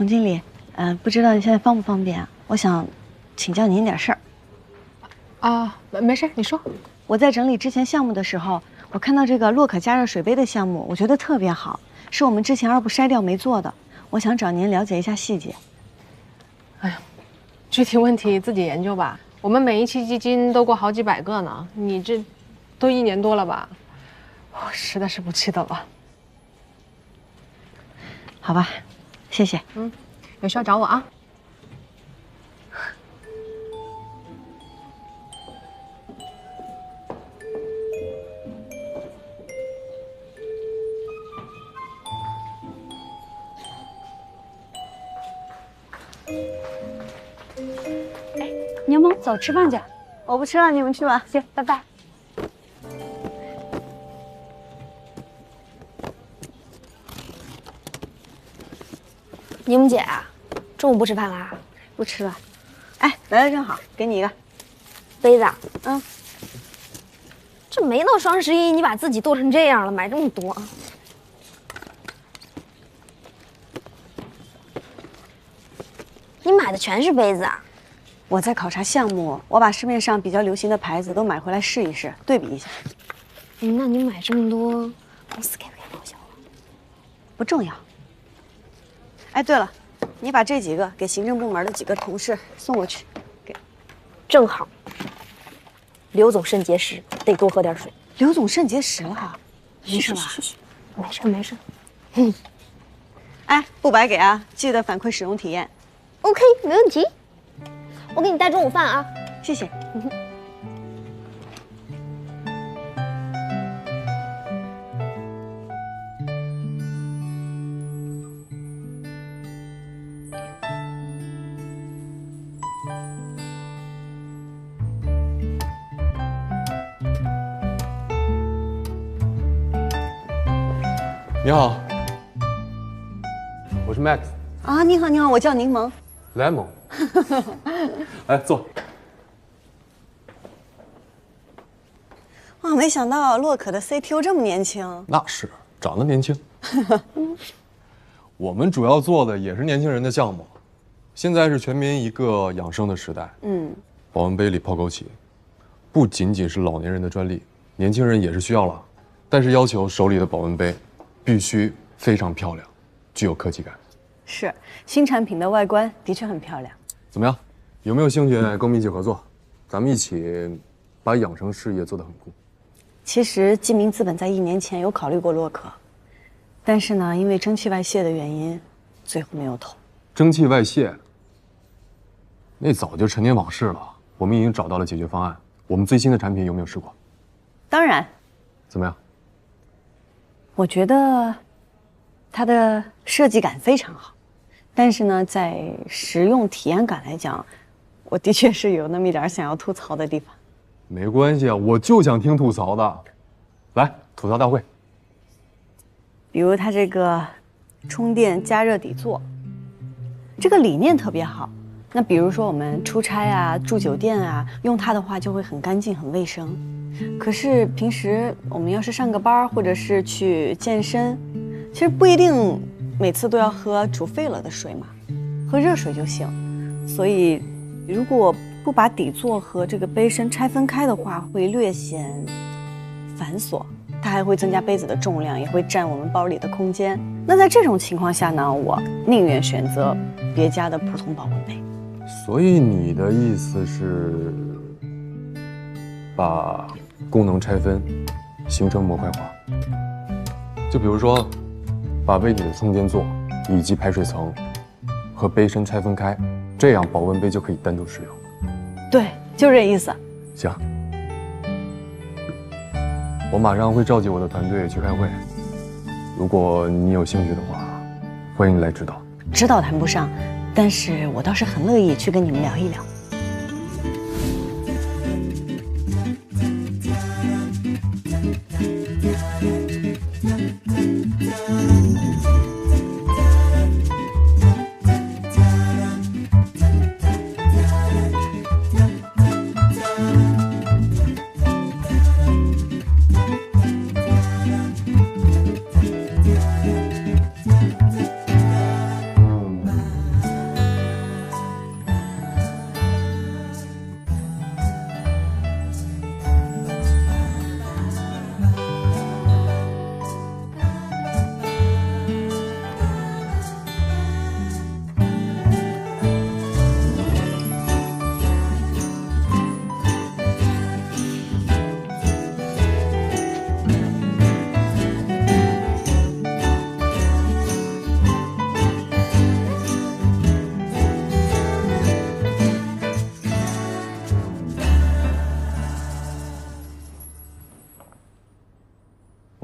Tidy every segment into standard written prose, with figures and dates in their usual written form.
冯经理，不知道你现在方不方便啊？我想请教您点事儿。啊，没事，你说。我在整理之前项目的时候，我看到这个洛可加热水杯的项目，我觉得特别好，是我们之前2部筛掉没做的。我想找您了解一下细节。哎呀，具体问题自己研究吧。我们每一期基金都过好几百个呢，你这都1年多了吧？我实在是不记得了。好吧，谢谢。有需要找我啊。柠檬，走，吃饭去。我不吃了，你们去吧。行，拜拜。柠檬姐，中午不吃饭啦？不吃了。哎，来的正好，给你一个杯子。这没到双11，你把自己剁成这样了，买这么多。你买的全是杯子啊？我在考察项目，我把市面上比较流行的牌子都买回来试一试，对比一下。那你买这么多，公司给不给报销啊？不重要。哎，对了，你把这几个给行政部门的几个同事送过去。给，正好。刘总肾结石，得多喝点水。刘总肾结石了，没事吧？没事没事。哎，不白给啊，记得反馈使用体验。OK， 没问题。我给你带中午饭啊，谢谢。你好，我是 Max。啊，你好，你好，我叫柠檬。Lemon。来坐。哇，没想到洛可的 CTO 这么年轻。那是，长得年轻。我们主要做的也是年轻人的项目。现在是全民一个养生的时代。保温杯里泡枸杞，不仅仅是老年人的专利，年轻人也是需要了。但是要求手里的保温杯必须非常漂亮，具有科技感。是，新产品的外观的确很漂亮。怎么样？有没有兴趣跟我们一起合作？咱们一起把养生事业做得很酷。其实记明资本在1年前有考虑过洛可，但是呢，因为蒸汽外泄的原因，最后没有投。蒸汽外泄，那早就陈年往事了。我们已经找到了解决方案。我们最新的产品有没有试过？当然。怎么样？我觉得它的设计感非常好，但是呢，在实用体验感来讲，我的确是有那么一点想要吐槽的地方。没关系啊，我就想听吐槽的。来，吐槽大会。比如它这个充电加热底座，这个理念特别好。那比如说我们出差啊、住酒店啊，用它的话就会很干净、很卫生。可是平时我们要是上个班或者是去健身，其实不一定每次都要喝煮沸了的水嘛，喝热水就行。所以如果不把底座和这个杯身拆分开的话，会略显繁琐。它还会增加杯子的重量，也会占我们包里的空间。那在这种情况下呢，我宁愿选择别家的普通保温杯。所以你的意思是把功能拆分，形成模块化。就比如说，把杯底的充电座以及排水层和杯身拆分开，这样保温杯就可以单独使用。对，就这意思。行，我马上会召集我的团队去开会。如果你有兴趣的话，欢迎你来指导。指导谈不上，但是我倒是很乐意去跟你们聊一聊。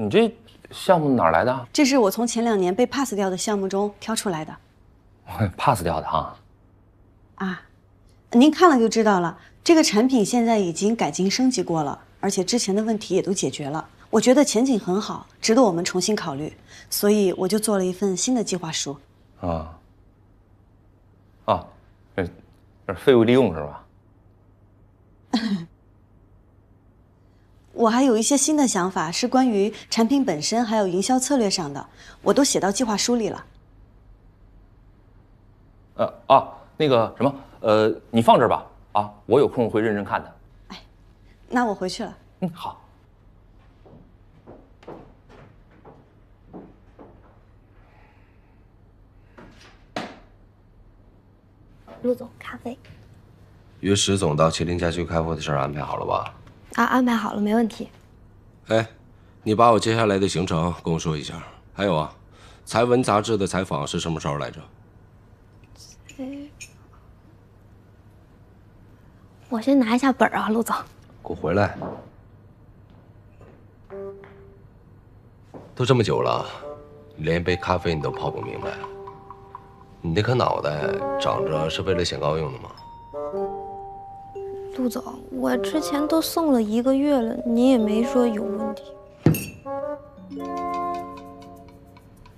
你这项目哪儿来的？这是我从前2年被 pass 掉的项目中挑出来的。pass 掉的哈。啊，您看了就知道了。这个产品现在已经改进升级过了，而且之前的问题也都解决了。我觉得前景很好，值得我们重新考虑，所以我就做了一份新的计划书。这废物利用是吧？我还有一些新的想法，是关于产品本身还有营销策略上的，我都写到计划书里了。那个什么，你放这儿吧，啊，我有空会认真看的。哎，那我回去了。好。陆总，咖啡。约石总到麒麟家居开会的事儿安排好了吧？啊，安排好了，没问题。哎，你把我接下来的行程跟我说一下。还有啊，财文杂志的采访是什么时候来着？我先拿一下本啊，陆总。给我回来！都这么久了，你连一杯咖啡你都泡不明白，你那颗脑袋长着是为了显高用的吗？陆总，我之前都送了1个月了，你也没说有问题。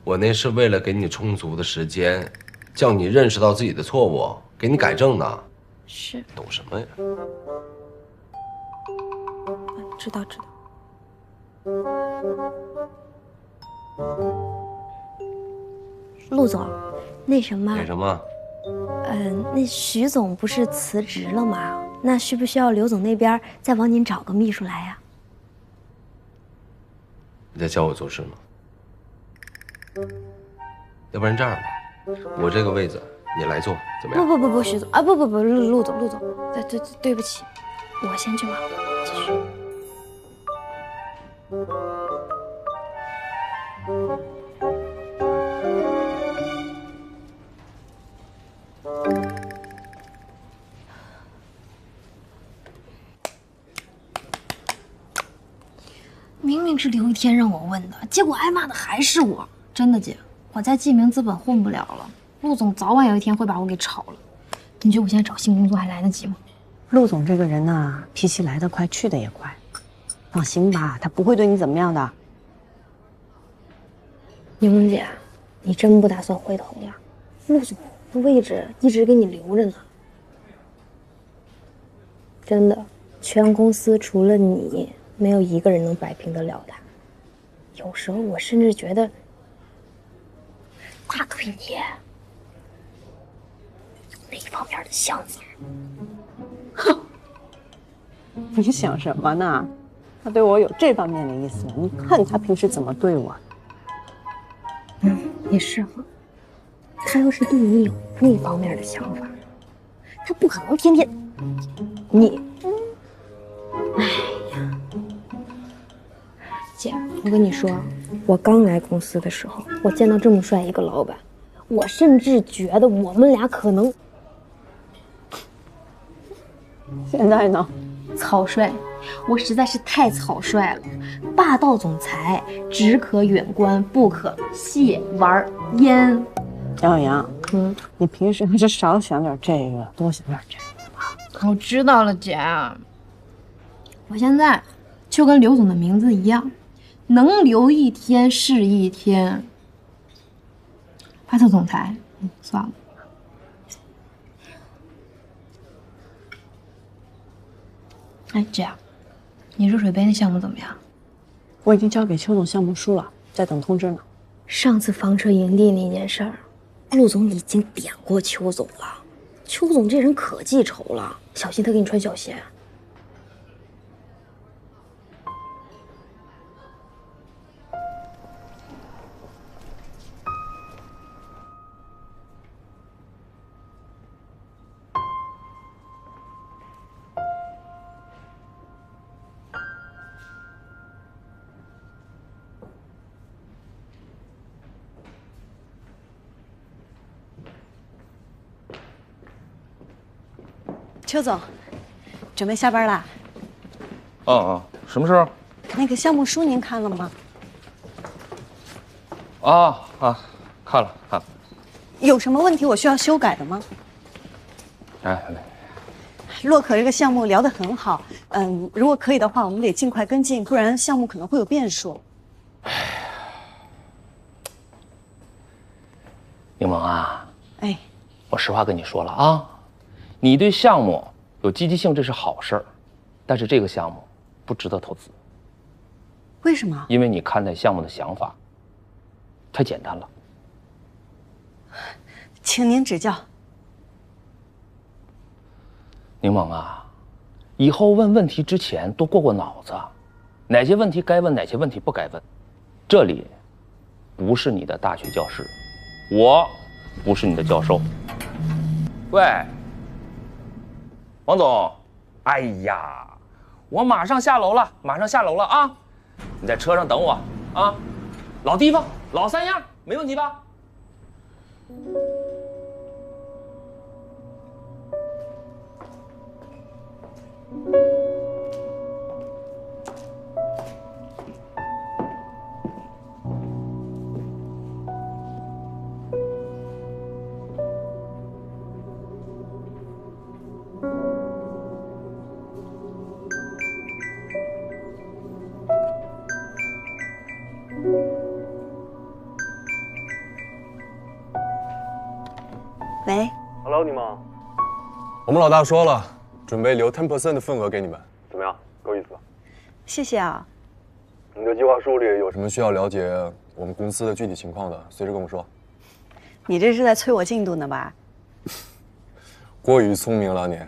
我那是为了给你充足的时间，叫你认识到自己的错误，给你改正的。是。懂什么呀？知道。陆总，那什么？那徐总不是辞职了吗？那需不需要刘总那边再帮您找个秘书来呀？你在教我做事吗？要不然这样吧，我这个位子你来做，怎么样？不，徐总啊，不，陆总，对不起，我先去忙，继续。明明是刘一天让我问的，结果挨骂的还是我。真的姐，我在记名资本混不了了，陆总早晚有一天会把我给炒了。你觉得我现在找新工作还来得及吗？陆总这个人呐，脾气来得快，去得也快。放心吧，他不会对你怎么样的。柠檬姐，你真不打算回头呀？陆总的位置一直给你留着呢。真的，全公司除了你，没有一个人能摆平得了他。有时候我甚至觉得，大腿爷有那方面的想法。哼，你想什么呢？他对我有这方面的意思，你看他平时怎么对我。也是哈。他要是对你有那方面的想法，他不可能天天你。哎呀，姐，我跟你说，我刚来公司的时候，我见到这么帅一个老板，我甚至觉得我们俩可能。现在呢？草率，我实在是太草率了。霸道总裁，只可远观，不可亵玩焉。杨小杨，你平时还是少想点这个，多想点这个。我知道了，姐。我现在就跟刘总的名字一样，能留一天是一天。霸道总裁，算了。哎，姐，你热水杯那项目怎么样？我已经交给邱总项目书了，在等通知呢。上次房车营地那件事儿，陆总已经点过邱总了。邱总这人可记仇了，小心他给你穿小鞋。邱总，准备下班啦？什么事儿？那个项目书您看了吗？看了。有什么问题我需要修改的吗？哎，洛可这个项目聊得很好，如果可以的话，我们得尽快跟进，不然项目可能会有变数。柠檬啊，哎，我实话跟你说了啊，你对项目有积极性，这是好事儿，但是这个项目不值得投资。为什么？因为你看待项目的想法太简单了。请您指教。柠檬啊，以后问问题之前多过脑子，哪些问题该问，哪些问题不该问。这里不是你的大学教室，我不是你的教授。喂，王总，哎呀，我马上下楼了啊！你在车上等我啊，老地方，老三样，没问题吧？喂 Hello， 你们，我们老大说了，准备留10% 的份额给你们，怎么样？够意思吧？谢谢啊。你的计划书里有什么需要了解我们公司的具体情况的，随时跟我说。你这是在催我进度呢吧？过于聪明了你。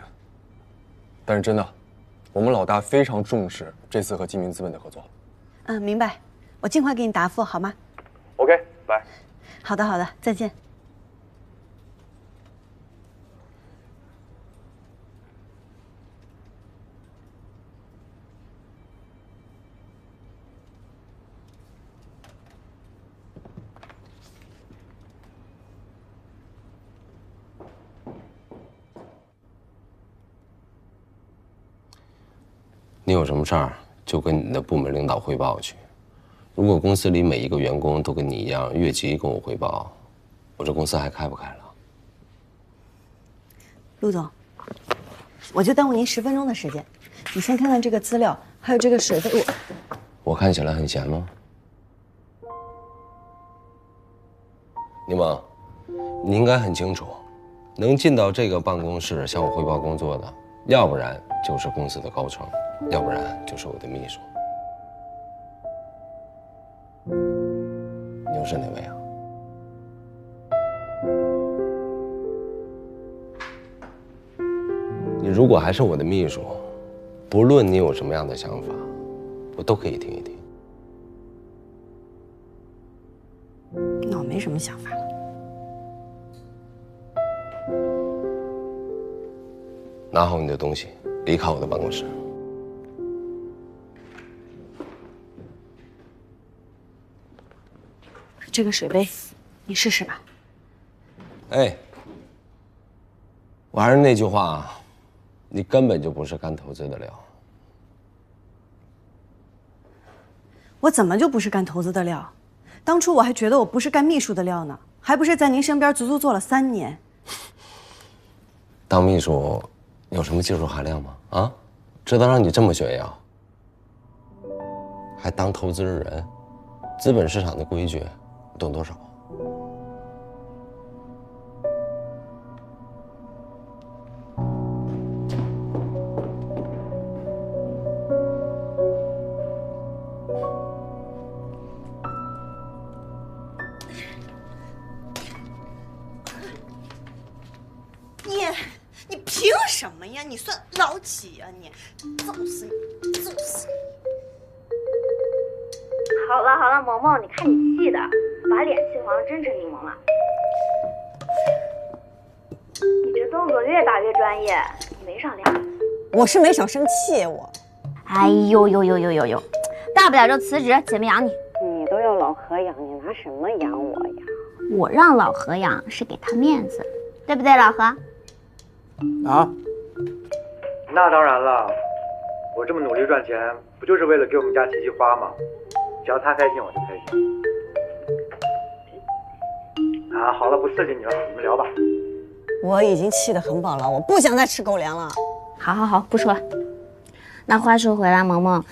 但是真的，我们老大非常重视这次和金明资本的合作。明白，我尽快给你答复，好吗 OK， 拜。好的，好的，再见。你有什么事儿就跟你的部门领导汇报去。如果公司里每一个员工都跟你一样越级跟我汇报，我这公司还开不开了？陆总，我就耽误您10分钟的时间，你先看看这个资料，还有这个水费。我看起来很闲吗？柠檬，你应该很清楚，能进到这个办公室向我汇报工作的，要不然就是公司的高层，要不然就是我的秘书。你又是哪位啊？你如果还是我的秘书，不论你有什么样的想法，我都可以听一听。那我没什么想法了。拿好你的东西，离开我的办公室。这个水杯，你试试吧。哎，我还是那句话，你根本就不是干投资的料。我怎么就不是干投资的料？当初我还觉得我不是干秘书的料呢，还不是在您身边足足做了3年。当秘书有什么技术含量吗？啊，知道让你这么炫耀，还当投资人，资本市场的规矩懂多少？你凭什么呀？你算老几呀？你揍死你！揍死你！好了好了，萌萌，你看你气的，把脸气黄，真成柠檬了。你这动作越打越专业，你没少练。我是没少生气，我。哎呦，大不了就辞职，姐妹养你。你都要老何养，你拿什么养我呀？我让老何养是给他面子，对不对，老何？啊，那当然了，我这么努力赚钱，不就是为了给我们家琪琪花吗？只要她开心，我就开心。好了，不刺激你了，你们聊吧。我已经气得很饱了，我不想再吃狗粮了。好好好，不说了。那话说回来，萌萌，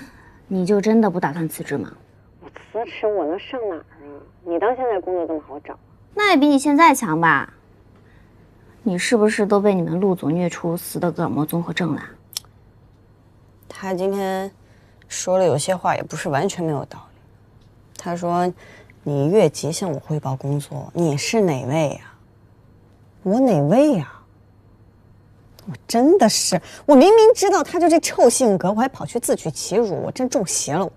你就真的不打算辞职吗？我辞职我能上哪儿啊？你当现在工作这么好找？那也比你现在强吧？你是不是都被你们陆总虐出斯德哥尔摩综合症了？他今天说了有些话也不是完全没有道理。他说：“你越级向我汇报工作，你是哪位呀？我哪位呀？我真的是，我明明知道他就这臭性格，我还跑去自取其辱，我真中邪了。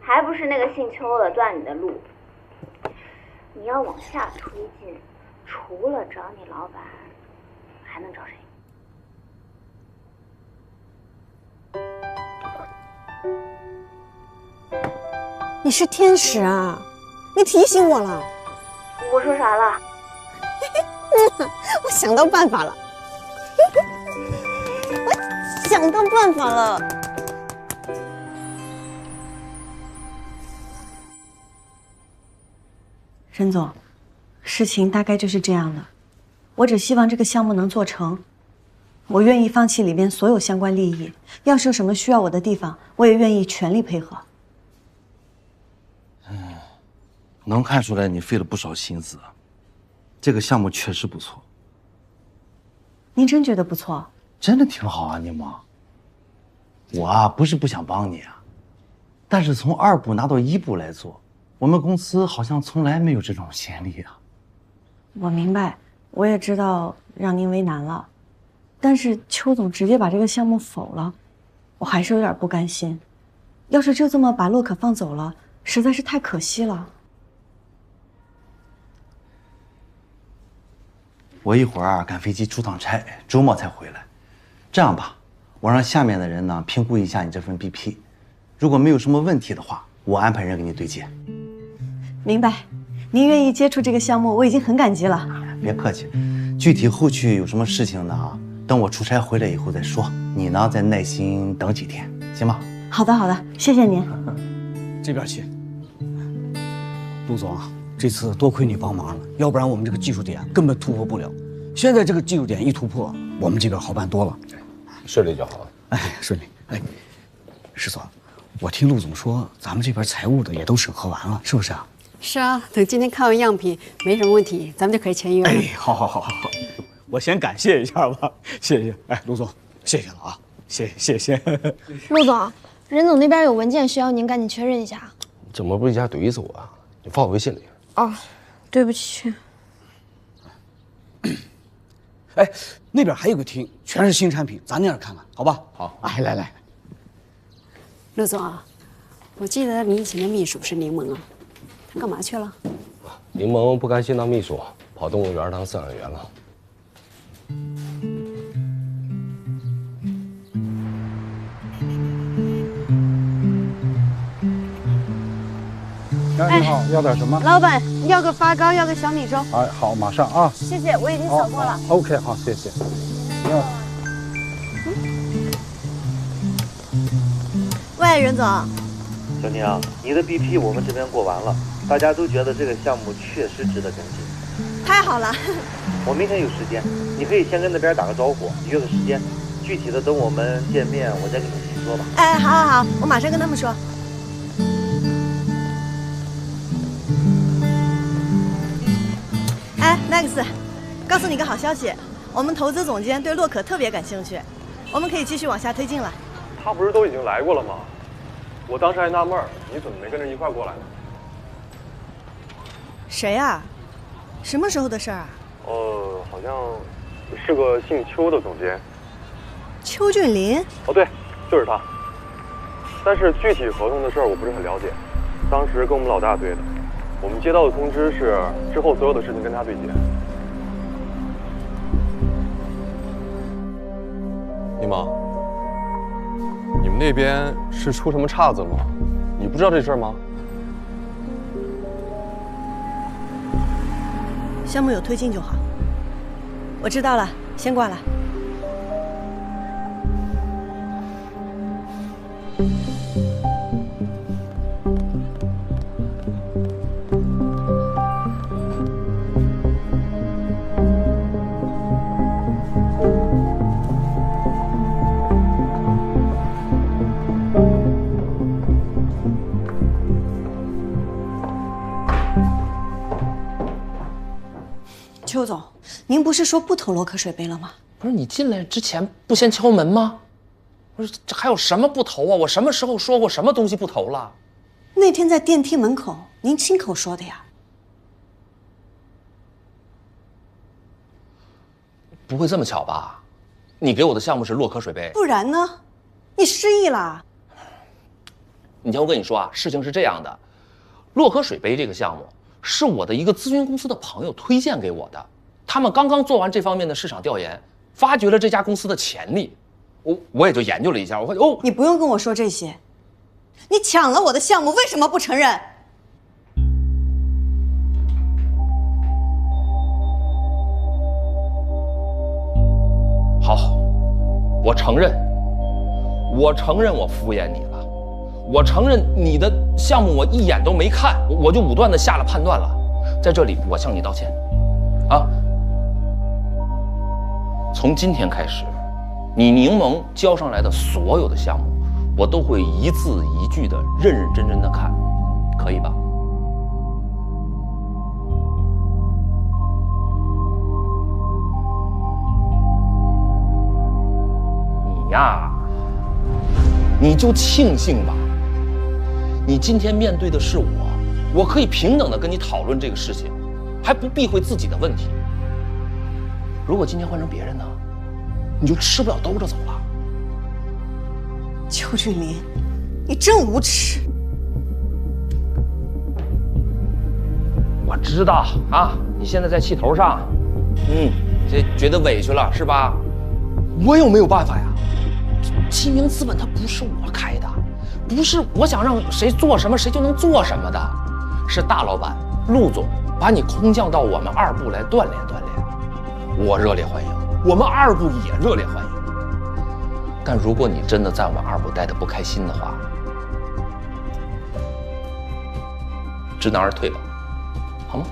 还不是那个姓邱的断你的路。你要往下推进，除了找你老板，还能找谁？”你是天使啊！你提醒我了。我说啥了？我想到办法了。我想到办法了。任总，事情大概就是这样的。我只希望这个项目能做成，我愿意放弃里边所有相关利益。要是有什么需要我的地方，我也愿意全力配合。能看出来你费了不少心思，这个项目确实不错。您真觉得不错？真的挺好啊，柠檬。我啊不是不想帮你啊，但是从2部拿到1部来做，我们公司好像从来没有这种先例啊。我明白，我也知道让您为难了，但是邱总直接把这个项目否了，我还是有点不甘心。要是就这么把洛可放走了，实在是太可惜了。我一会儿赶飞机出趟差，周末才回来。这样吧，我让下面的人呢评估一下你这份 BP， 如果没有什么问题的话，我安排人给你对接。明白，您愿意接触这个项目，我已经很感激了。别客气，具体后续有什么事情呢？等我出差回来以后再说。你呢，再耐心等几天，行吗？好的，好的，谢谢您。这边请。陆总啊，这次多亏你帮忙了，要不然我们这个技术点根本突破不了。现在这个技术点一突破，我们这边好办多了。顺利就好了。哎，顺利。哎，石所，我听陆总说，咱们这边财务的也都审核完了，是不是啊？是啊，等今天看完样品，没什么问题，咱们就可以签约了。哎，好，我先感谢一下吧，谢谢。哎，陆总，谢谢了啊，谢谢。陆总，任总那边有文件需要您赶紧确认一下。怎么不一下怼死我啊？你发我微信里。哦，对不起。哎，那边还有个厅，全是新产品，咱那儿看看，好吧？好。哎，来。陆总啊，我记得你以前的秘书是柠檬啊，他干嘛去了？柠檬不甘心当秘书，跑动物园当饲养员了。哎，你好，要点什么？老板，要个发糕，要个小米粥。哎，好，马上啊。谢谢，我已经扫过了。OK， 好，谢谢。要。喂，任总。小宁啊，你的 BP 我们这边过完了，大家都觉得这个项目确实值得跟进。太好了。我明天有时间，你可以先跟那边打个招呼，约个时间。具体的等我们见面，我再跟你细说吧。哎，好，我马上跟他们说。哎 ，Max， 告诉你个好消息，我们投资总监对洛可特别感兴趣，我们可以继续往下推进了。他不是都已经来过了吗？我当时还纳闷儿，你怎么没跟着一块过来呢？谁啊？什么时候的事儿啊？好像是个姓邱的总监。邱俊林？哦，对，就是他。但是具体合同的事儿我不是很了解，当时跟我们老大对的。我们接到的通知是之后所有的事情跟他对接。柠檬，你们那边是出什么岔子了吗？你不知道这事儿吗？项目有推进就好。我知道了，先挂了。邱总，您不是说不投洛克水杯了吗？不是你进来之前不先敲门吗？不是，这还有什么不投啊？我什么时候说过什么东西不投了？那天在电梯门口，您亲口说的呀。不会这么巧吧？你给我的项目是洛克水杯，不然呢？你失忆啦？你听我跟你说啊，事情是这样的，洛克水杯这个项目是我的一个咨询公司的朋友推荐给我的，他们刚刚做完这方面的市场调研，发掘了这家公司的潜力，我也就研究了一下，我发现哦，你不用跟我说这些，你抢了我的项目，为什么不承认？好，我承认我敷衍你了，我承认你的项目我一眼都没看，我就武断的下了判断了，在这里我向你道歉，啊，从今天开始，你柠檬交上来的所有的项目，我都会一字一句的认认真真的看，可以吧？你就庆幸吧，你今天面对的是我可以平等的跟你讨论这个事情，还不避讳自己的问题。如果今天换成别人呢，你就吃不了兜着走了。邱俊林，你真无耻！我知道啊，你现在在气头上，这觉得委屈了是吧？我有没有办法呀？启明资本它不是我开的，不是我想让谁做什么谁就能做什么的，是大老板陆总把你空降到我们二部来锻炼锻炼，我热烈欢迎，我们二部也热烈欢迎。但如果你真的在我们二部待得不开心的话，知难而退吧，好吗？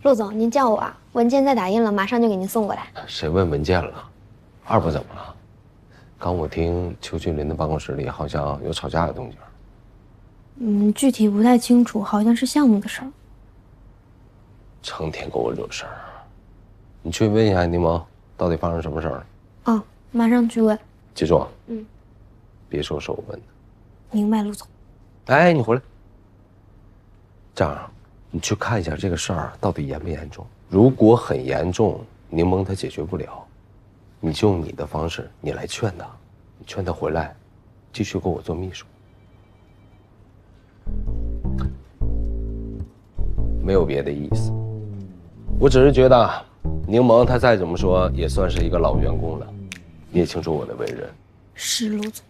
陆总，您叫我啊？文件在打印了，马上就给您送过来。谁问文件了？二部怎么了？刚我听邱俊林的办公室里好像有吵架的动静。具体不太清楚，好像是项目的事儿。成天给我惹事儿，你去问一下柠檬，到底发生什么事儿了？哦，马上去问。记住，别说是我问的。明白，陆总。哎，你回来。这样，你去看一下这个事儿到底严不严重。如果很严重，柠檬他解决不了，你就用你的方式，你来劝他，你劝他回来，继续给我做秘书。没有别的意思，我只是觉得，柠檬他再怎么说也算是一个老员工了，你也清楚我的为人。是，陆总。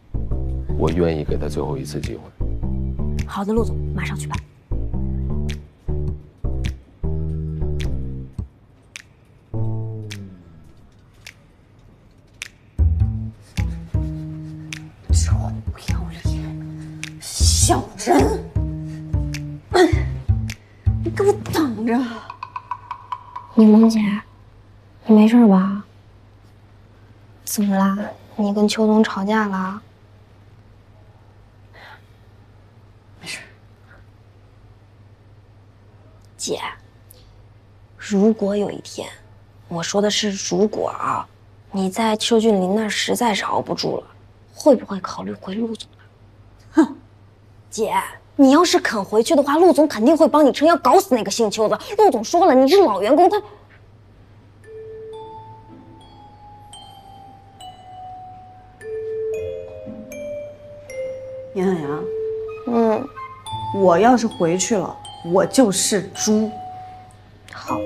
我愿意给他最后一次机会。好的，陆总，马上去办。臭不要脸，小人！你给我等着！柠檬姐，你没事吧？怎么啦？你跟邱总吵架了？没事。姐，如果有一天，我说的是如果啊，你在邱俊林那儿实在是熬不住了，会不会考虑回陆总那儿？哼，姐，你要是肯回去的话，陆总肯定会帮你撑腰，搞死那个姓邱的。陆总说了，你是老员工，他。严海洋，我要是回去了，我就是猪。好。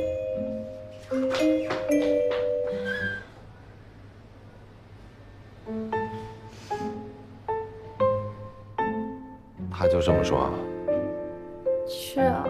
他就这么说啊？是啊。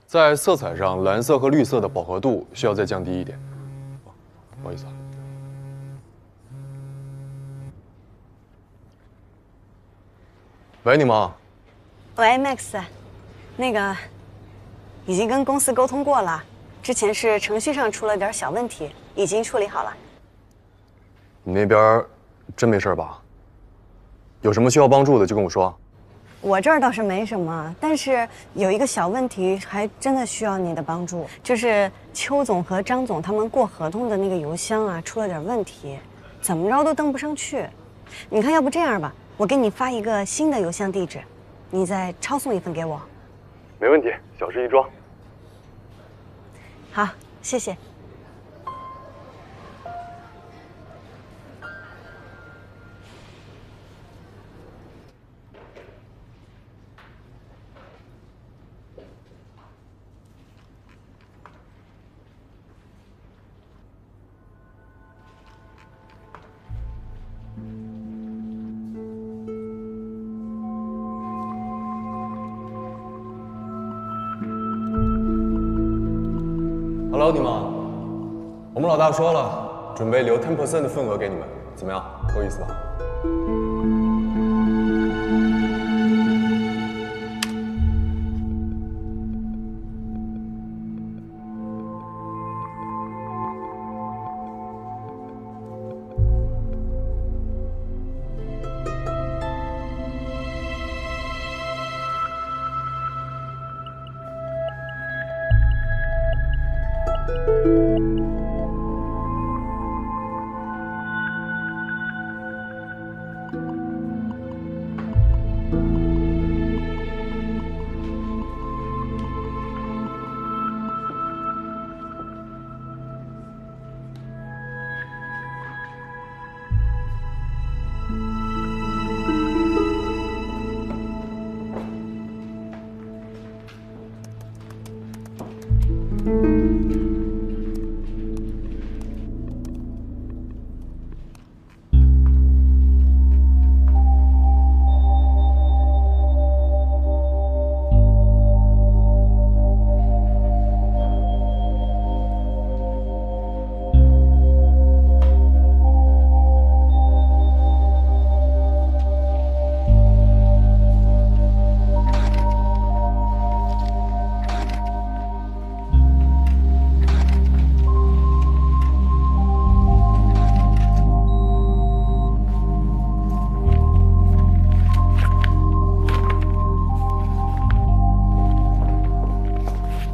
在色彩上，蓝色和绿色的饱和度需要再降低一点。不好意思啊。喂，你妈。喂 ，Max， 那个已经跟公司沟通过了，之前是程序上出了点小问题，已经处理好了。你那边真没事吧？有什么需要帮助的就跟我说。我这儿倒是没什么，但是有一个小问题，还真的需要你的帮助，就是邱总和张总他们过合同的那个邮箱啊，出了点问题，怎么着都登不上去。你看，要不这样吧，我给你发一个新的邮箱地址，你再抄送一份给我。没问题，小事一桩。好，谢谢。Hello， 你们，我们老大说了，准备留10% 的份额给你们，怎么样？够意思吧？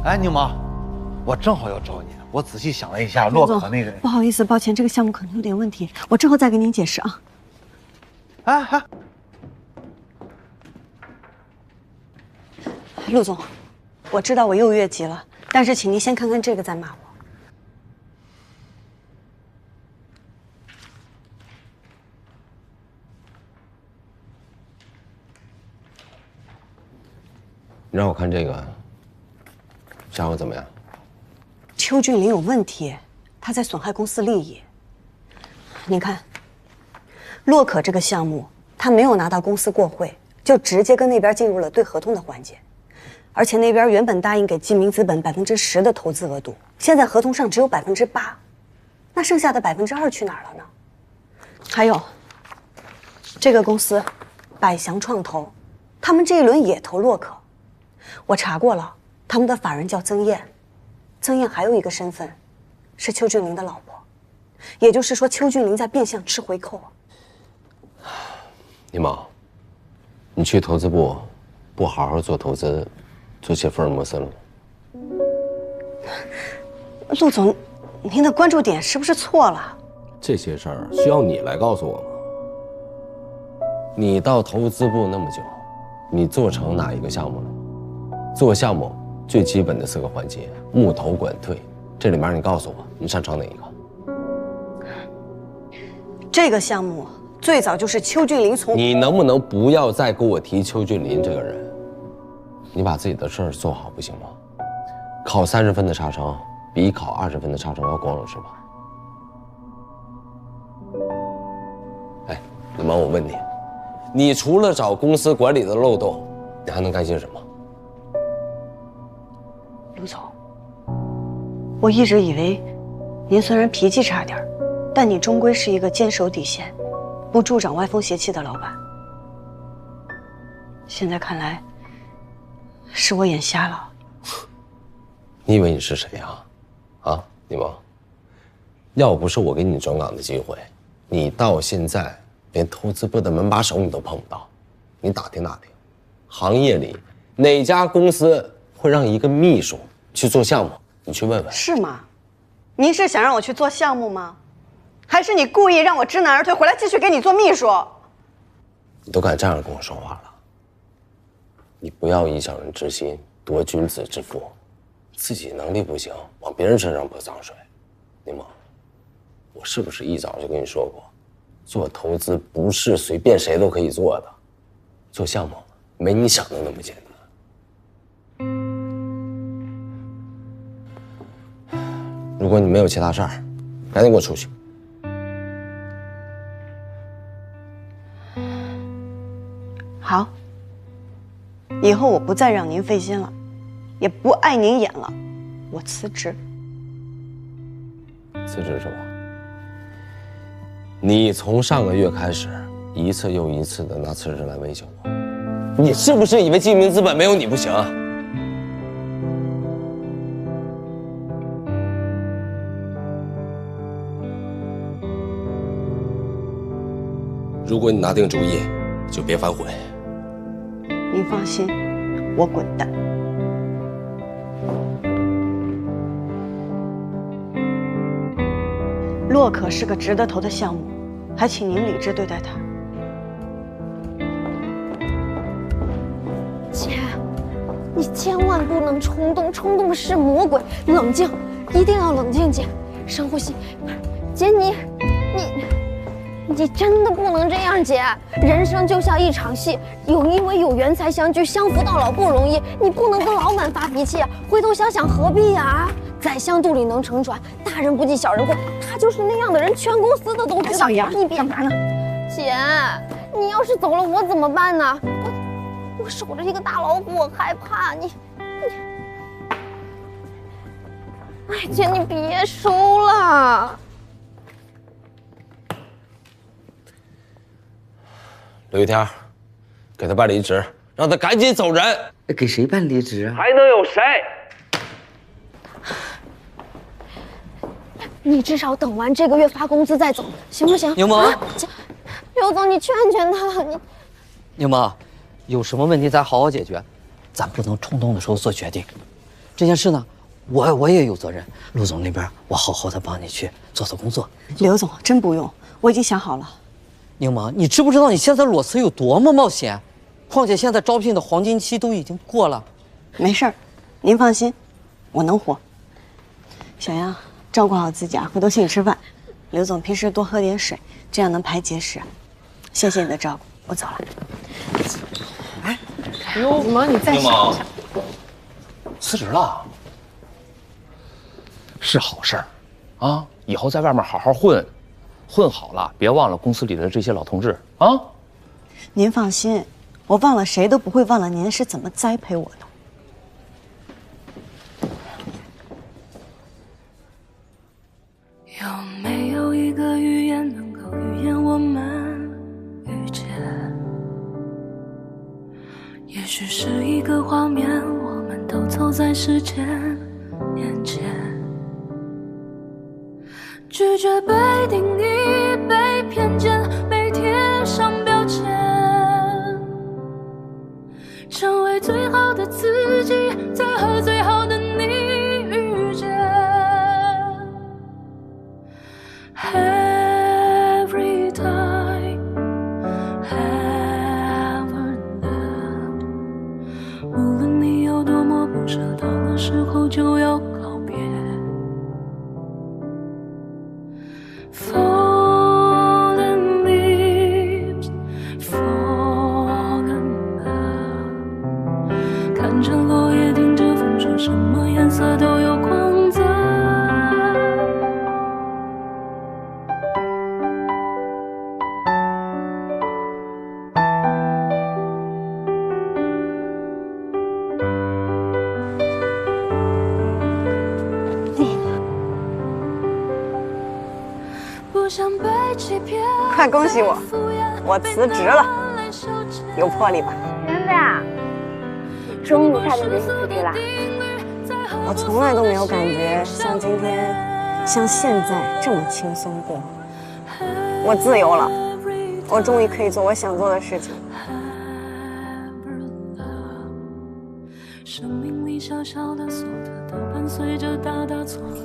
哎，宁萌，我正好要找你。我仔细想了一下，洛可那个……不好意思，抱歉，这个项目可能有点问题，我之后再给您解释啊。陆总，我知道我又越级了，但是请您先看看这个再骂我。你让我看这个。项目怎么样？邱俊林有问题，他在损害公司利益。您看，洛可这个项目，他没有拿到公司过会，就直接跟那边进入了对合同的环节，而且那边原本答应给记名资本10%的投资额度，现在合同上只有8%，那剩下的2%去哪儿了呢？还有，这个公司百祥创投，他们这一轮也投洛可，我查过了。他们的法人叫曾燕，曾燕还有一个身份，是邱俊林的老婆，也就是说，邱俊林在变相吃回扣。宁萌，你去投资部，不好好做投资，做些福尔摩斯了吗？陆总，您的关注点是不是错了？这些事儿需要你来告诉我吗？你到投资部那么久，你做成哪一个项目了？做项目。最基本的4个环节，募投管退，这里面你告诉我，你擅长哪一个？这个项目最早就是邱俊林从……你能不能不要再给我提邱俊林这个人？你把自己的事儿做好不行吗？考30分的差生比考20分的差生要光荣是吧？哎，那么我问你，你除了找公司管理的漏洞，你还能干些什么？刘总，我一直以为您虽然脾气差点，但你终归是一个坚守底线、不助长歪风邪气的老板。现在看来，是我眼瞎了。你以为你是谁呀？啊，李萌，要不是我给你转岗的机会，你到现在连投资部的门把手你都碰不到。你打听打听，行业里哪家公司会让一个秘书去做项目？你去问问。是吗？您是想让我去做项目吗？还是你故意让我知难而退，回来继续给你做秘书？你都敢这样跟我说话了？你不要以小人之心夺君子之腹，自己能力不行，往别人身上泼脏水。柠檬，我是不是一早就跟你说过，做投资不是随便谁都可以做的，做项目没你想的那么简单。如果你没有其他事儿，赶紧给我出去。好，以后我不再让您费心了，也不碍您眼了，我辞职。辞职是吧？你从上个月开始，一次又一次的拿辞职来威胁我，你是不是以为记名资本没有你不行？如果你拿定主意，就别反悔。您放心，我滚蛋。洛可是个值得投的项目，还请您理智对待他。姐，你千万不能冲动，冲动是魔鬼。冷静，一定要冷静，姐，深呼吸。姐，你真的不能这样，姐。人生就像一场戏，有因为有缘才相聚，相扶到老不容易。你不能跟老板发脾气啊！回头想想何必呀？宰相肚里能撑船，大人不计小人过。他就是那样的人，全公司的都知道。小杨，你别干了。姐，你要是走了，我怎么办呢？我守着一个大老虎，我害怕你。哎，姐，你别收了。刘一天，给他办离职，让他赶紧走人。给谁办离职啊？还能有谁？你至少等完这个月发工资再走，行不行？柠檬，刘总，你劝劝他。柠檬，有什么问题咱好好解决，咱不能冲动的时候做决定。这件事呢，我也有责任。陆总那边，我好好的帮你去做工作。刘总，真不用，我已经想好了。柠檬，你知不知道你现在裸辞有多么冒险？况且现在招聘的黄金期都已经过了。没事儿，您放心，我能活。小杨，照顾好自己啊，回头请你吃饭。刘总平时多喝点水，这样能排结石。谢谢你的照顾，我走了。哎，刘萌，你再想一想。辞职了，是好事儿，啊，以后在外面好好混。混好了，别忘了公司里的这些老同志啊！您放心，我忘了谁都不会忘了您是怎么栽培我的。有没有一个语言能够预言我们遇见？也许是一个画面，我们都走在时间眼前。拒绝被定义，被偏见，被贴上标签，成为最好的自己，再和最好的你遇见。Every time, ever loved， 无论你有多么不舍，到了时候就要告别。Fallen leaves, fallen love， 看着落叶，听着风说，什么颜色都有光泽。快恭喜我，我辞职了，有魄力吧？真的呀？终于下定决心辞职啦？我从来都没有感觉像今天，像现在这么轻松过。我自由了，我终于可以做我想做的事情。生命里小小的挫折，都伴随着大大挫折。